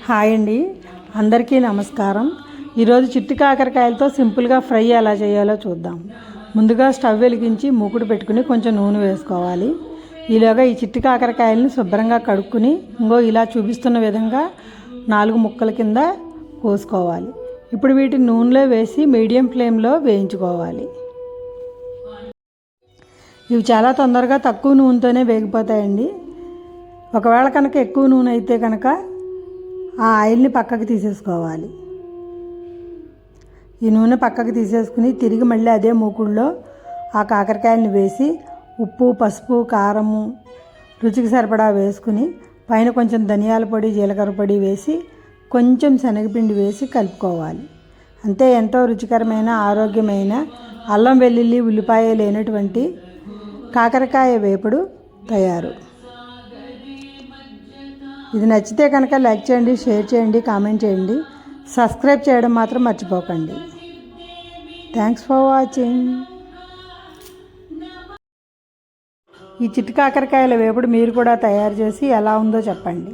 Hi అండి, అందరికీ నమస్కారం. ఈరోజు చిట్టి కాకరకాయలతో సింపుల్గా ఫ్రై ఎలా చేయాలో చూద్దాం. ముందుగా స్టవ్ వెలిగించి మూకుడు పెట్టుకుని కొంచెం నూనె వేసుకోవాలి. ఈలోగా ఈ చిట్టి కాకరకాయలను శుభ్రంగా కడుక్కుని ఇలా చూపిస్తున్న విధంగా 4 ముక్కల కింద కోసుకోవాలి. ఇప్పుడు వీటిని నూనెలో వేసి మీడియం ఫ్లేమ్లో వేయించుకోవాలి. ఇవి చాలా తొందరగా తక్కువ నూనెతోనే వేగిపోతాయండి. ఒకవేళ కనుక ఎక్కువ నూనె అయితే కనుక ఆ ఆయిల్ని పక్కకు తీసేసుకోవాలి. ఈ నూనె పక్కకు తీసేసుకుని తిరిగి మళ్ళీ అదే మూకుడులో ఆ కాకరకాయలని వేసి ఉప్పు, పసుపు, కారము రుచికి సరిపడా వేసుకుని పైన కొంచెం ధనియాల పొడి, జీలకర్ర పొడి వేసి కొంచెం శనగపిండి వేసి కలుపుకోవాలి. అంతే, ఎంతో రుచికరమైన ఆరోగ్యమైన అల్లం వెల్లుల్లి ఉల్లిపాయ లేనటువంటి కాకరకాయ వేపుడు తయారు. ఇది నచ్చితే కనుక లైక్ చేయండి, షేర్ చేయండి, కామెంట్ చేయండి, సబ్స్క్రైబ్ చేయడం మాత్రం మర్చిపోకండి. Thanks for watching. ఈ చిట్టి కాకరకాయల వేపుడు మీరు కూడా తయారు చేసి ఎలా ఉందో చెప్పండి.